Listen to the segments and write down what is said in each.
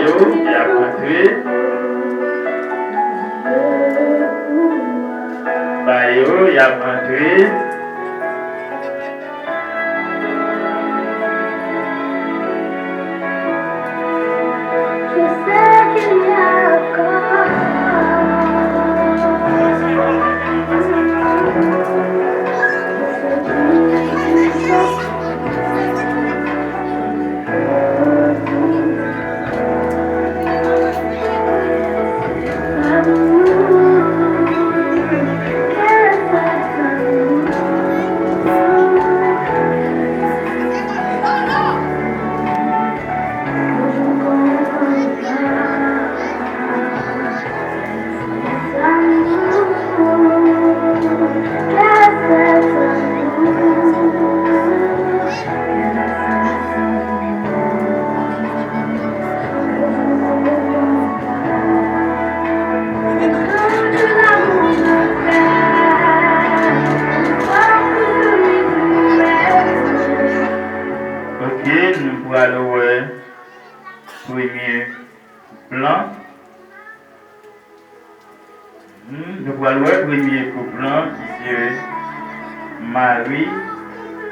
Bayo, il a rentré. Bayo, il a rentré. Nous allons le premier plan qui est Marie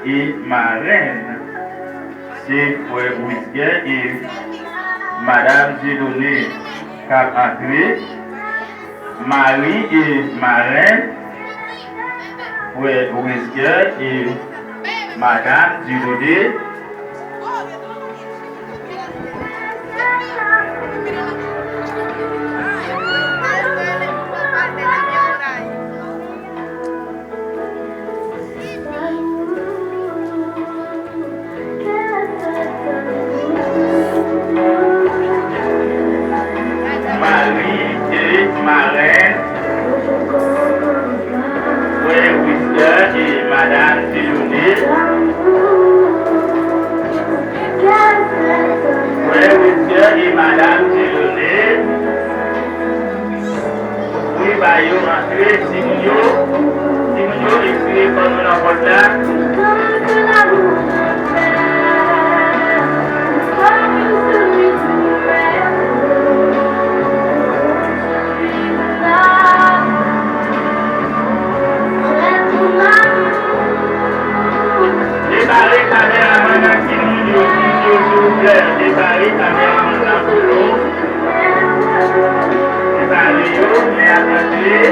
et ma reine. C'est Frère Whisker et Madame Dieudonné qui a entré. Marie et ma reine, Frère Whisker et Madame Dieudonné. Ma reine, Frère Whisker et Madame Dieudonné. Frère Whisker et Madame Dieudonné. Oui, bah, yo rentré, Simonio, écrit comme nous l'avons là. Débarrez ta mère à madame Simonio, s'il vous plaît. Débarrez ta mère à madame Boulot. Débarrez-yo, mais attendez.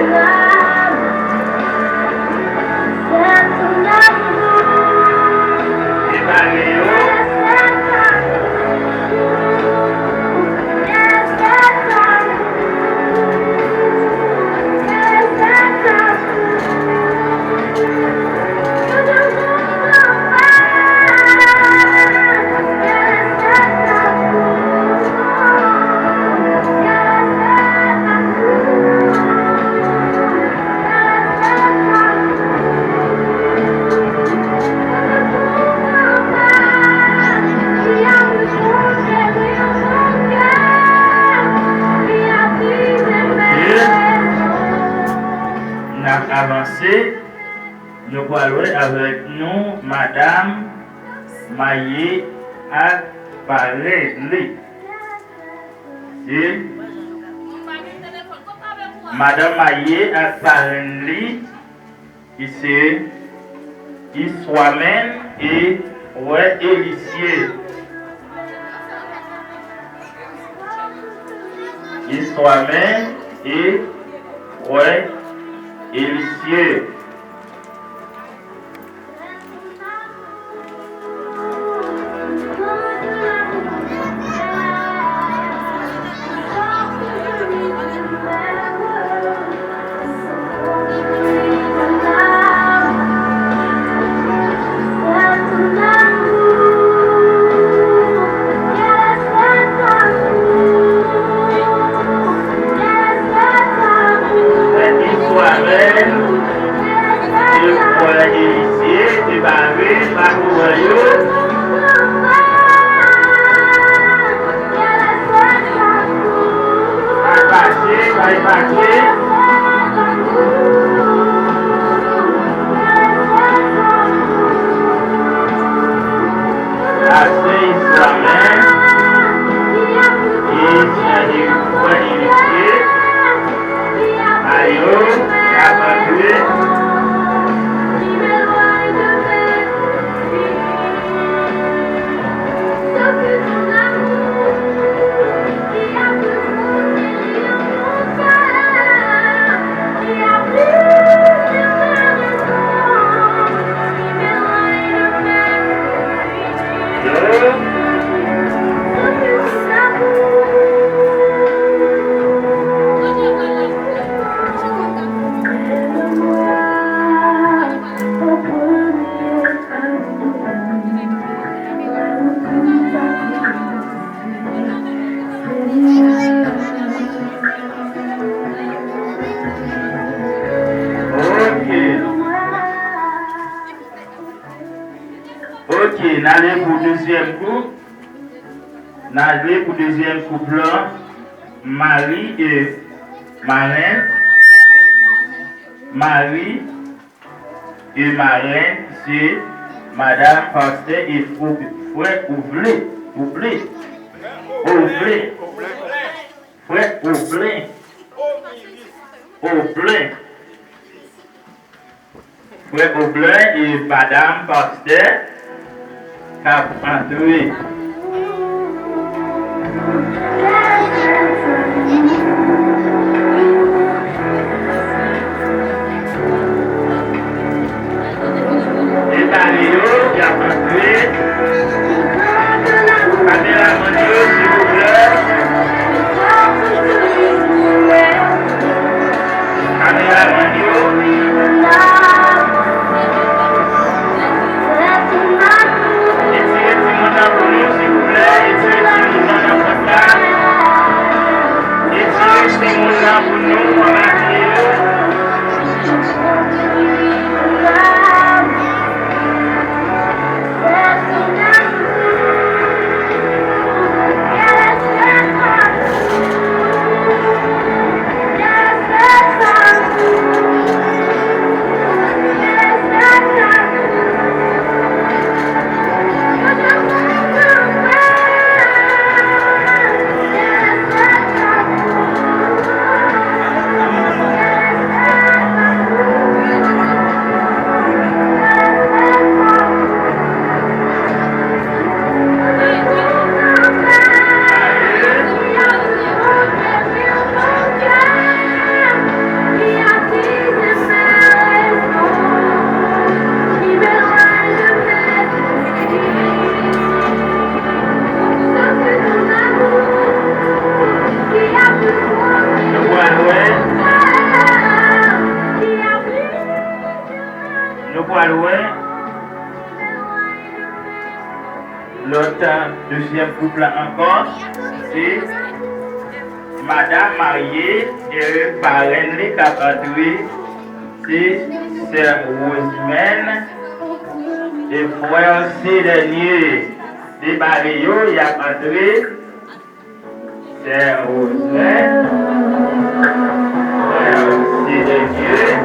Avancé, nous parlons avec nous, Madame Maillé à Paris. Madame Maillé à Paris, ici, Issoimène et ouais, Élicier. Issoimène et ouais, Élicier. Assim, Israel, e Ok, n'allez pour deuxième couple. N'allez pour deuxième couple là. Marie et Marraine. Marie et Marraine, c'est Madame Pasteur et Frère Oublé. Oublé. Oublé. Frère Oublé. Oublé. Frère Oublé et Madame Pasteur. Cap entré. Et Mario qui a entré. Caméra Mario, s'il vous plaît. Caméra Mario. L'autre deuxième couple encore, c'est Madame mariée et parraine les capatoués, c'est Sœur Rosemène et frère Cédenier. Des barrios, il y a entré Sœur Rosemène, frère Cédenier,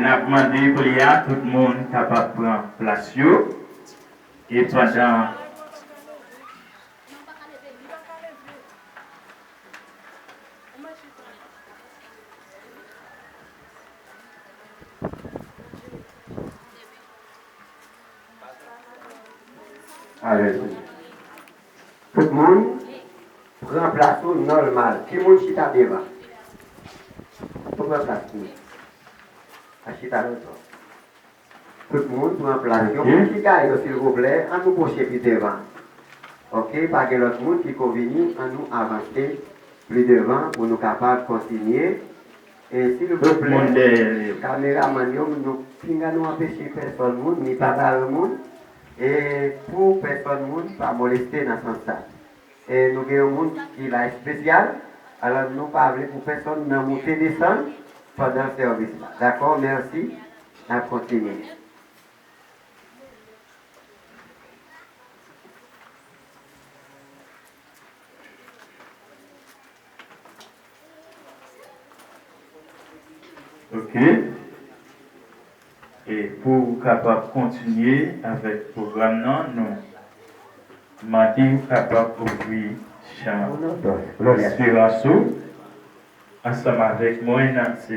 n'a demandé prière, tout le monde capable de prendre place. Et pendant allez, tout le monde prend place normal. Qui moun chita devant? Tout prend place pour nous. À chita longtemps. Tout le monde prend place. Yon moun qui gagne, s'il vous plaît, on nous poche plus devant. Ok, pas que l'autre monde qui convient, on nous avancer plus devant pour nous capables de continuer. Et s'il vous plaît, caméraman, nous ne empêcher personne, ni pas le monde. Et pour personne, pas molester dans ce sens. Et nous avons un monde qui est spécial. Alors nous parlons pour personne de monter et descendre pendant le service. D'accord, merci. On continue. Ok. Et pour capable continuer avec le programme, nous demandons capable d'ouvrir champ l'espérance ensemble avec moi, Nancy.